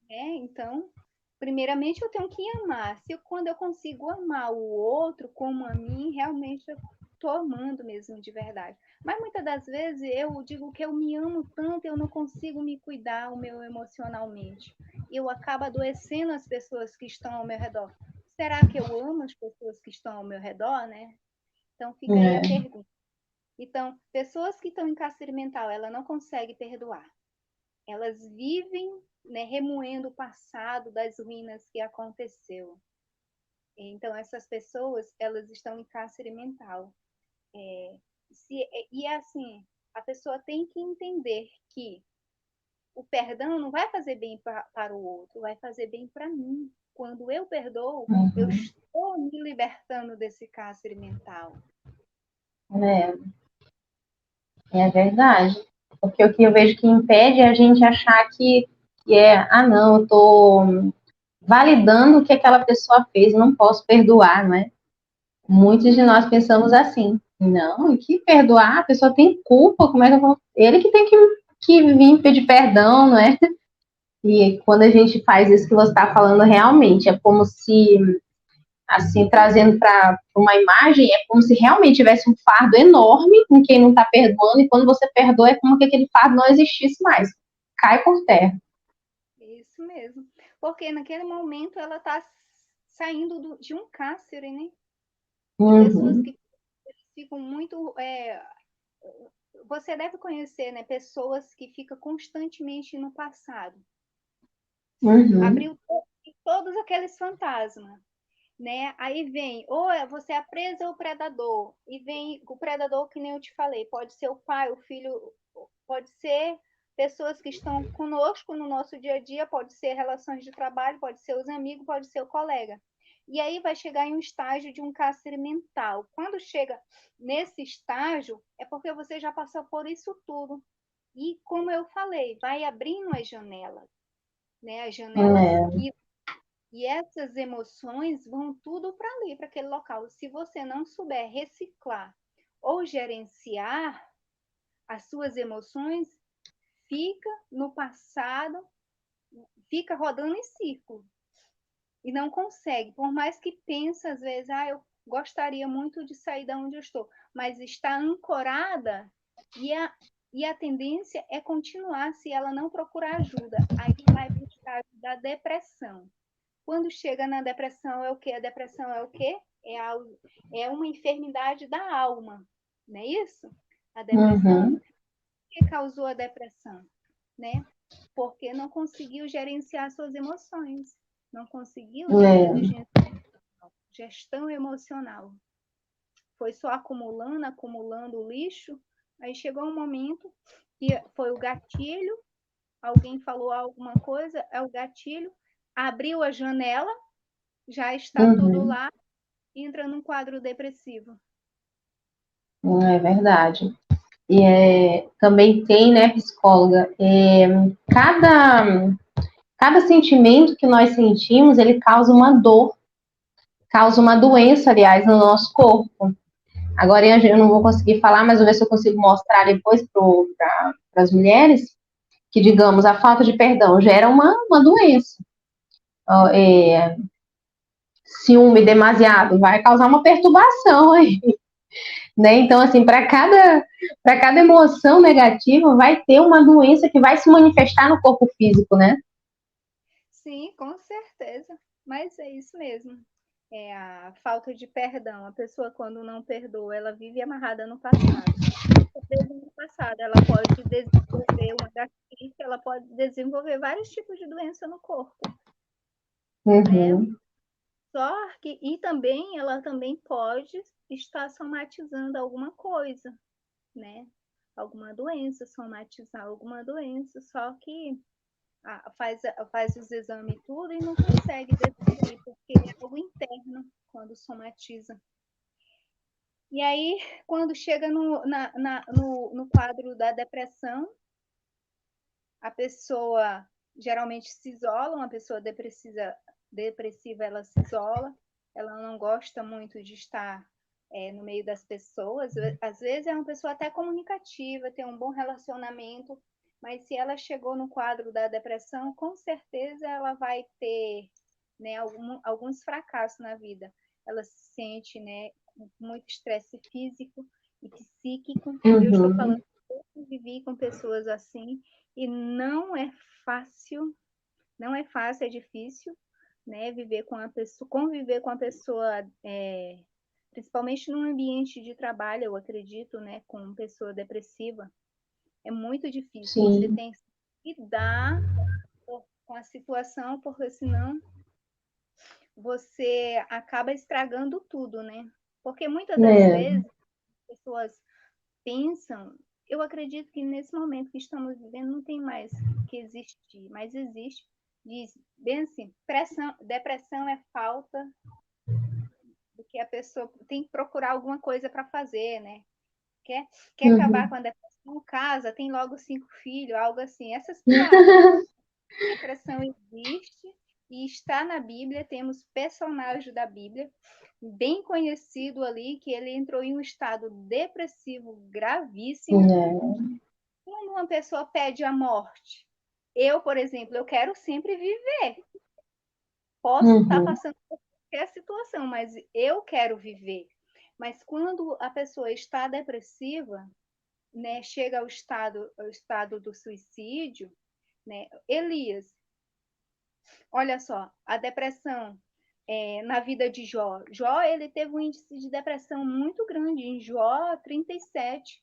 né? Então, primeiramente eu tenho que amar. Quando eu consigo amar o outro como a mim, realmente eu estou amando mesmo de verdade. Mas muitas das vezes eu digo que eu me amo tanto, eu não consigo me cuidar o meu emocionalmente. Eu acabo adoecendo as pessoas que estão ao meu redor. Será que eu amo as pessoas que estão ao meu redor, né? Então fica aí a pergunta. Então, pessoas que estão em cárcere mental, ela não consegue perdoar. Elas vivem, né, remoendo o passado das ruínas que aconteceu. Então, essas pessoas, elas estão em cárcere mental. E assim, a pessoa tem que entender que o perdão não vai fazer bem para o outro, vai fazer bem para mim. Quando eu perdoo, eu estou me libertando desse cárcere mental. É, é verdade. Porque o que eu vejo que impede é a gente achar que não, eu tô validando o que aquela pessoa fez, não posso perdoar, não é? Muitos de nós pensamos assim, não, que perdoar? A pessoa tem culpa, como é que eu vou... Ele que tem que vir pedir perdão, não é? E quando a gente faz isso que você está falando, realmente, é como se, assim, trazendo para uma imagem, é como se realmente tivesse um fardo enorme com quem não está perdoando, e quando você perdoa, é como que aquele fardo não existisse mais. Cai por terra. Isso mesmo. Porque naquele momento ela está saindo de um cárcere, né? Pessoas Uhum, que ficam muito. Você deve conhecer, né? Pessoas que ficam constantemente no passado. uhum, Abriu todos aqueles fantasmas, né? Aí vem, você é a presa ou o predador. E vem o predador, que nem eu te falei, pode ser o pai, o filho, pode ser pessoas que estão conosco no nosso dia a dia, pode ser relações de trabalho, pode ser os amigos, pode ser o colega. E aí vai chegar em um estágio de um cárcere mental. Quando chega nesse estágio, é porque você já passou por isso tudo. E como eu falei, vai abrindo as janelas, né? As janelas é, e essas emoções vão tudo para ali, para aquele local. Se você não souber reciclar ou gerenciar as suas emoções, fica no passado, fica rodando em círculo e não consegue. Por mais que pense às vezes, eu gostaria muito de sair da onde eu estou, mas está ancorada e a tendência é continuar se ela não procurar ajuda. Aí vai para o estágio da depressão. Quando chega na depressão, é o quê? A depressão é o quê? É uma enfermidade da alma, não é isso? A depressão, uhum, o que causou a depressão? Né? Porque não conseguiu gerenciar suas emoções, não conseguiu ter é, inteligência, gestão emocional. Foi só acumulando, acumulando lixo, aí chegou um momento que foi o gatilho, alguém falou alguma coisa, é o gatilho, abriu a janela, já está tudo uhum, lá, entra num quadro depressivo. é verdade. E também tem, né, psicóloga, cada sentimento que nós sentimos, ele causa uma doença, aliás, no nosso corpo. Agora eu não vou conseguir falar, mas vou ver se eu consigo mostrar depois para as mulheres que, digamos, a falta de perdão gera uma doença. É, ciúme demasiado vai causar uma perturbação aí, né? Então, assim, para cada emoção negativa vai ter uma doença que vai se manifestar no corpo físico, né? Sim, com certeza. Mas é isso mesmo. É a falta de perdão. A pessoa, quando não perdoa, ela vive amarrada no passado. Presa no passado, ela pode desenvolver uma gastrite, ela pode desenvolver vários tipos de doença no corpo, né? Uhum, Só que, e também, ela também pode estar somatizando alguma coisa, né? Alguma doença, somatizar alguma doença, só que faz os exames e tudo e não consegue descobrir, porque é algo interno quando somatiza. E aí, quando chega no quadro da depressão, a pessoa geralmente se isola, uma pessoa depressiva ela se isola, ela não gosta muito de estar no meio das pessoas. Às vezes é uma pessoa até comunicativa, tem um bom relacionamento, mas se ela chegou no quadro da depressão, com certeza ela vai ter, né, alguns fracassos na vida. Ela se sente, né, com muito estresse físico e psíquico. Eu estou falando, uhum, eu convivi com pessoas assim e não é fácil, não é fácil, é difícil, né, viver com a pessoa, conviver com a pessoa, principalmente no ambiente de trabalho, eu acredito, né, com uma pessoa depressiva, é muito difícil. Você sim, tem que lidar com a situação, porque senão você acaba estragando tudo, né? Porque muitas das é, vezes as pessoas pensam, eu acredito que nesse momento que estamos vivendo não tem mais que existir, mas existe, diz bem assim, depressão é falta do que a pessoa tem que procurar alguma coisa para fazer, né? Quer acabar com a depressão? Casa, tem logo 5 filhos, algo assim. Essas piadas. A depressão existe e está na Bíblia. Temos personagens da Bíblia, bem conhecido ali, que ele entrou em um estado depressivo gravíssimo. Quando uma pessoa pede a morte, eu, por exemplo, eu quero sempre viver. Posso estar passando por qualquer situação, mas eu quero viver. Mas quando a pessoa está depressiva, né, chega ao estado do suicídio, né? Elias, olha só, a depressão na vida de Jó. Jó, ele teve um índice de depressão muito grande, em Jó 37.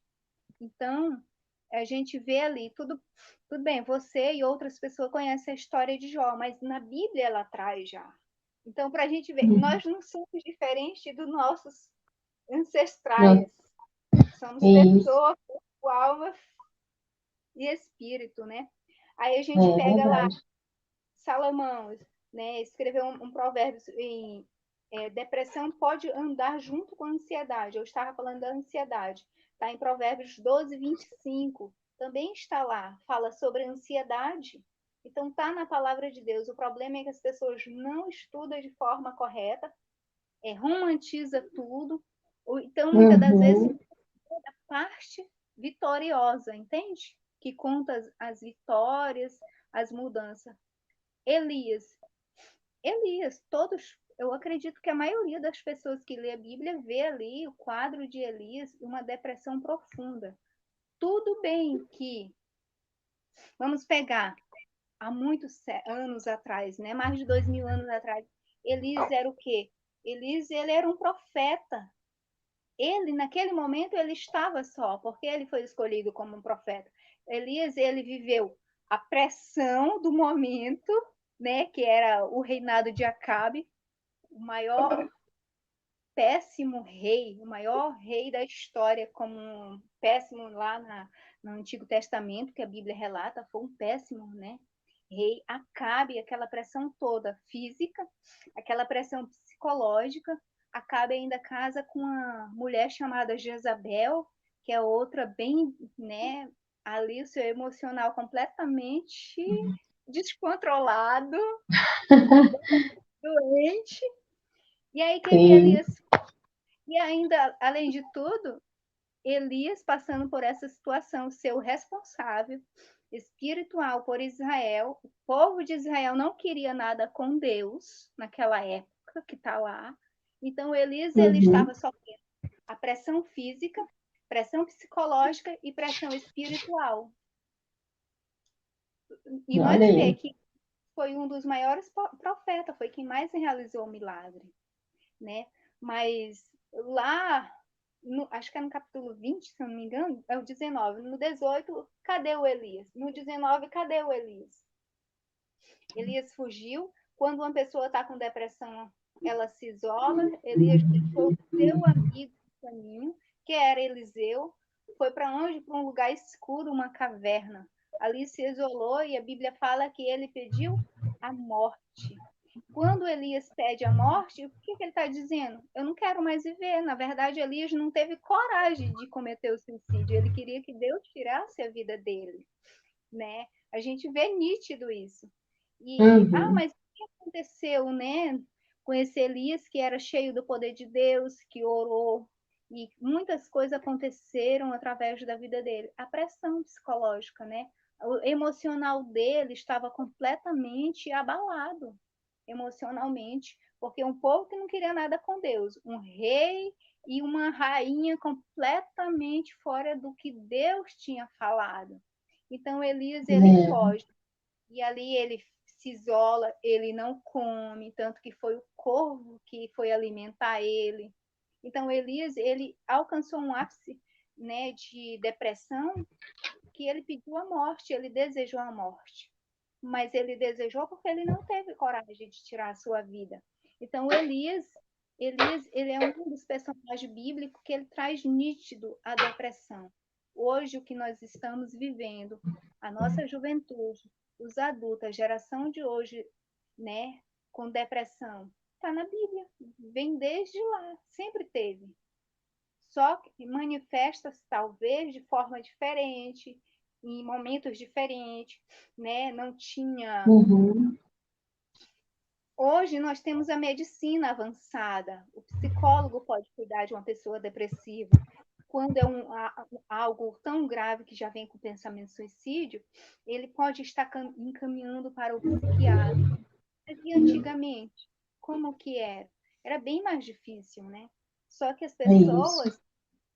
Então, a gente vê ali, tudo bem, você e outras pessoas conhecem a história de Jó, mas na Bíblia ela traz já. Então, para a gente ver, nós não somos diferentes dos nossos ancestrais. Somos pessoas, corpo, alma e espírito, né? Aí a gente pega lá Salomão, né, escreveu um provérbio em depressão pode andar junto com a ansiedade. Eu estava falando da ansiedade. Está em Provérbios 12, 25. Também está lá. Fala sobre a ansiedade. Então, está na palavra de Deus. O problema é que as pessoas não estudam de forma correta, romantiza tudo. Ou então, muitas das vezes, a parte vitoriosa, entende? Que conta as vitórias, as mudanças. Elias, todos, eu acredito que a maioria das pessoas que lê a Bíblia vê ali o quadro de Elias, uma depressão profunda. Tudo bem que, vamos pegar, há muitos anos atrás, né? Mais de 2000 anos atrás, Elias era o quê? Elias, ele era um profeta. Ele, naquele momento, ele estava só, porque ele foi escolhido como um profeta. Elias, ele viveu a pressão do momento, né, que era o reinado de Acabe, o maior péssimo rei, o maior rei da história, como um péssimo lá no Antigo Testamento, que a Bíblia relata, foi um péssimo, né? Rei Acabe, aquela pressão toda física, aquela pressão psicológica. Acabe ainda casa com uma mulher chamada Jezabel, que é outra bem, né? Ali o seu emocional completamente descontrolado, doente. E aí, o que Elias. E ainda, além de tudo, Elias passando por essa situação, ser o responsável espiritual por Israel. O povo de Israel não queria nada com Deus naquela época que está lá. Então, Elias ele estava sofrendo a pressão física, pressão psicológica e pressão espiritual. E nós vemos que foi um dos maiores profetas, foi quem mais realizou o milagre, né? Mas lá, acho que é no capítulo 20, se eu não me engano, é o 19. No 18, cadê o Elias? No 19, cadê o Elias? Elias fugiu. Quando uma pessoa está com depressão, ela se isola. Elias deixou o seu amigo no caminho, que era Eliseu. Foi para onde? Para um lugar escuro, uma caverna. Ali se isolou e a Bíblia fala que ele pediu a morte. Quando Elias pede a morte, o que ele está dizendo? Eu não quero mais viver. Na verdade, Elias não teve coragem de cometer o suicídio. Ele queria que Deus tirasse a vida dele, né? A gente vê nítido isso. Mas o que aconteceu, né? Com esse Elias que era cheio do poder de Deus, que orou, e muitas coisas aconteceram através da vida dele. A pressão psicológica, né? O emocional dele estava completamente abalado emocionalmente, porque um povo que não queria nada com Deus, um rei e uma rainha completamente fora do que Deus tinha falado. Então Elias ele foge e ali ele se isola, ele não come, tanto que foi o corvo que foi alimentar ele. Então Elias ele alcançou um ápice, né, de depressão que ele pediu a morte, ele desejou a morte, mas ele desejou porque ele não teve coragem de tirar a sua vida. Então Elias ele é um dos personagens bíblicos que ele traz nítido a depressão. Hoje o que nós estamos vivendo, a nossa juventude, os adultos, a geração de hoje, né, com depressão, está na Bíblia, vem desde lá, sempre teve. só que manifesta-se talvez de forma diferente, em momentos diferentes, né? Não tinha. Uhum. Hoje nós temos a medicina avançada. O psicólogo pode cuidar de uma pessoa depressiva. Quando é algo tão grave que já vem com pensamento suicídio, ele pode estar encaminhando para o psiquiatra. Mas e antigamente, como que era? Era bem mais difícil, né? Só que as É isso. pessoas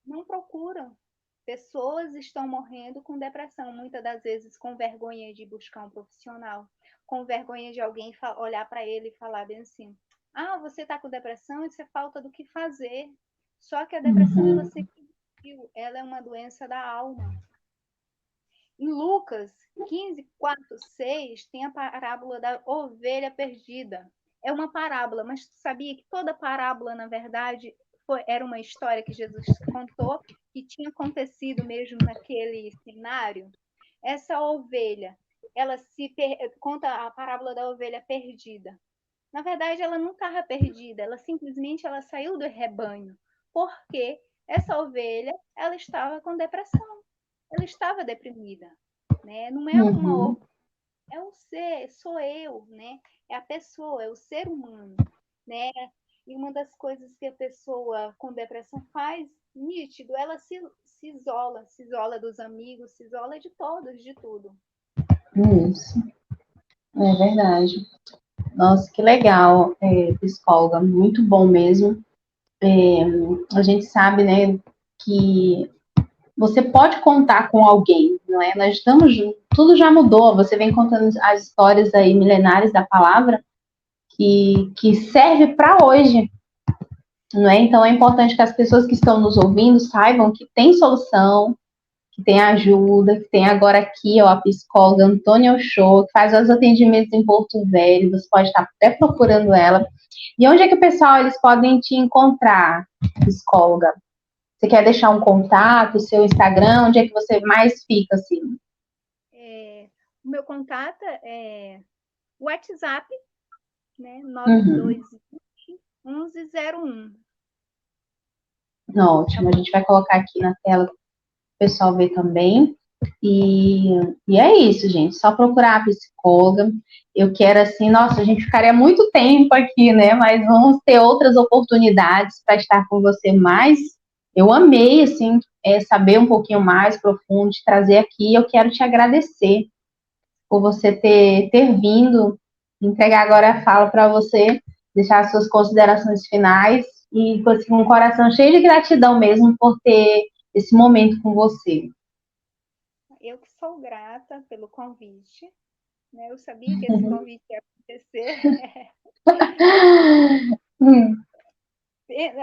não procuram. Pessoas estão morrendo com depressão, muitas das vezes com vergonha de buscar um profissional, com vergonha de alguém olhar para ele e falar bem assim: ah, você está com depressão, isso é falta do que fazer. Só que a depressão, ela Uhum. sempre existiu, ela é uma doença da alma. Em Lucas 15, 4, 6, tem a parábola da ovelha perdida. É uma parábola, mas tu sabia que toda parábola, na verdade, era uma história que Jesus contou, que tinha acontecido mesmo naquele cenário? Essa ovelha, ela conta a parábola da ovelha perdida. Na verdade, ela não estava perdida, ela simplesmente saiu do rebanho, porque essa ovelha, ela estava com depressão, ela estava deprimida, né? Não é uma, Uhum. é um ser, sou eu, né? É a pessoa, é o ser humano, né? E uma das coisas que a pessoa com depressão faz, nítido, ela se isola dos amigos, se isola de todos, de tudo. Isso. É verdade. Nossa, que legal, psicóloga, muito bom mesmo. A gente sabe, né, que você pode contar com alguém, não é? Nós estamos, tudo já mudou. Você vem contando as histórias aí milenares da palavra que serve para hoje, não é? Então é importante que as pessoas que estão nos ouvindo saibam que tem solução, que tem ajuda, que tem agora aqui ó, a psicóloga Antônia Ochoa, que faz os atendimentos em Porto Velho. Você pode estar até procurando ela. E onde é que o pessoal eles podem te encontrar, psicóloga? Você quer deixar um contato, seu Instagram, onde é que você mais fica assim? O meu contato é WhatsApp, né? Uhum. 921101. Tá Ótimo, a bom? gente vai colocar aqui na tela para o pessoal ver também. E, e é isso, gente. Só procurar a psicóloga. Eu quero assim, nossa, a gente ficaria muito tempo aqui, né? Mas vamos ter outras oportunidades para estar com você mais. Eu amei, assim, saber um pouquinho mais profundo, te trazer aqui. Eu quero te agradecer por você ter vindo, entregar agora a fala para você, deixar as suas considerações finais e com um coração cheio de gratidão mesmo por ter esse momento com você. Eu que sou grata pelo convite, né? Eu sabia que esse convite ia acontecer.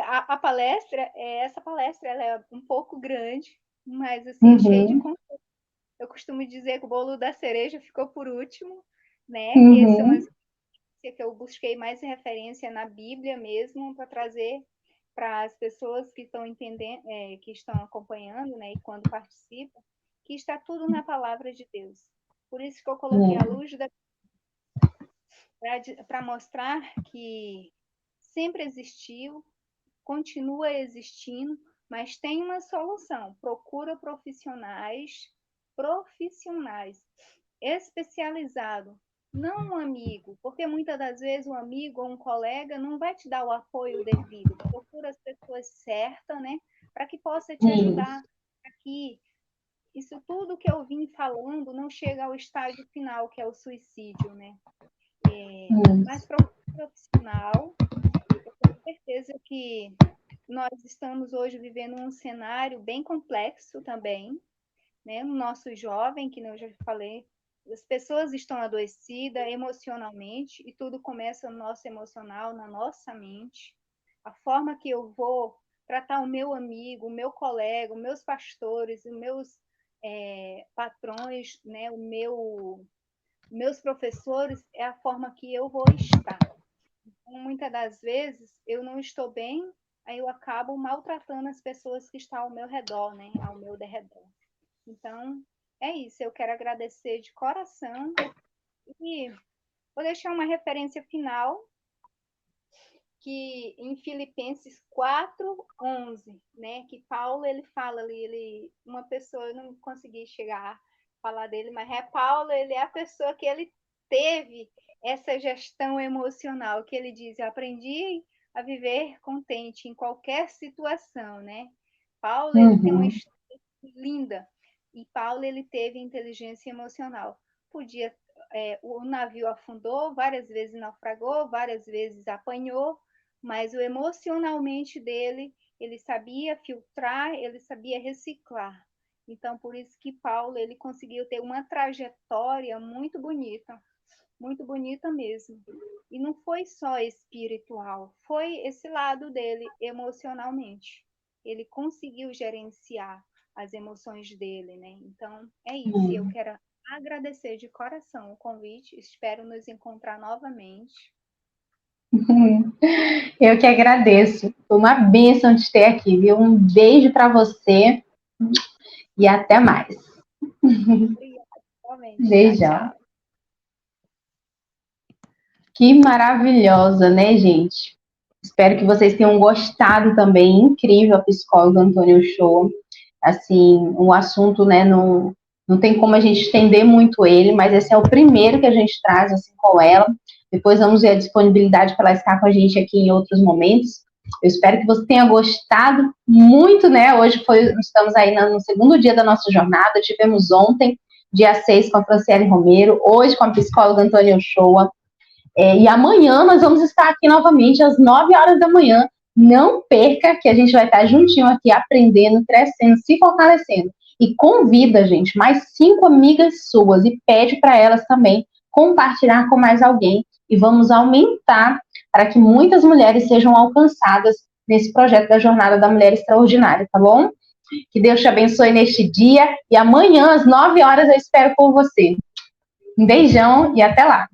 A palestra, essa palestra, ela é um pouco grande, mas assim, cheia de Uhum, conteúdo. Eu costumo dizer que o bolo da cereja ficou por último, né? Que esse é uma uhum, que eu busquei mais referência na Bíblia mesmo para trazer para as pessoas que estão entendendo, que estão acompanhando, né, e quando participam, que está tudo na palavra de Deus. Por isso que eu coloquei a é, luz para mostrar que sempre existiu, continua existindo, mas tem uma solução. Procura profissionais especializados, não um amigo, porque muitas das vezes um amigo ou um colega não vai te dar o apoio devido. Procura as pessoas certas, né, para que possa te isso, ajudar aqui. Isso tudo que eu vim falando não chega ao estágio final, que é o suicídio, né? Mas isso. procura um profissional. Eu tenho certeza que nós estamos hoje vivendo um cenário bem complexo também, né? No nosso jovem, que eu já falei, as pessoas estão adoecidas emocionalmente e tudo começa no nosso emocional, na nossa mente. A forma que eu vou tratar o meu amigo, o meu colega, os meus pastores, os meus patrões, né? Meus professores é a forma que eu vou estar. Então, muitas das vezes eu não estou bem, aí eu acabo maltratando as pessoas que estão ao meu redor, né? Ao meu derredor. Então, é isso. Eu quero agradecer de coração e vou deixar uma referência final, que em Filipenses 4:11, né, que Paulo ele fala ali, uma pessoa, eu não consegui chegar a falar dele, mas Paulo, ele é a pessoa que ele teve essa gestão emocional, que ele diz: eu aprendi a viver contente em qualquer situação, né? Paulo, ele tem uma história linda, e Paulo, ele teve inteligência emocional. O navio afundou, várias vezes naufragou, várias vezes apanhou, mas o emocionalmente dele, ele sabia filtrar, ele sabia reciclar. Então, por isso que Paulo, ele conseguiu ter uma trajetória muito bonita mesmo. E não foi só espiritual, foi esse lado dele emocionalmente. Ele conseguiu gerenciar as emoções dele, né? Então, é isso. Eu quero agradecer de coração o convite, espero nos encontrar novamente. Eu que agradeço. Foi uma bênção te ter aqui, viu? Um beijo para você e até mais. Obrigada, igualmente. Beijão. Tchau, tchau. Que maravilhosa, né, gente? Espero que vocês tenham gostado também. Incrível a psicóloga Antônia Uchoa. Assim, o assunto, né, não tem como a gente estender muito ele, mas esse é o primeiro que a gente traz, assim, com ela. Depois vamos ver a disponibilidade para ela estar com a gente aqui em outros momentos. Eu espero que você tenha gostado muito, né? Hoje estamos aí no segundo dia da nossa jornada. Tivemos ontem, dia 6, com a Franciele Romero, hoje com a psicóloga Antônia Uchoa. E amanhã nós vamos estar aqui novamente às 9 horas da manhã. Não perca, que a gente vai estar juntinho aqui, aprendendo, crescendo, se fortalecendo. E convida, gente, mais 5 amigas suas e pede para elas também compartilhar com mais alguém. E vamos aumentar para que muitas mulheres sejam alcançadas nesse projeto da Jornada da Mulher Extraordinária, tá bom? Que Deus te abençoe neste dia. E amanhã, às 9 horas, eu espero por você. Um beijão e até lá.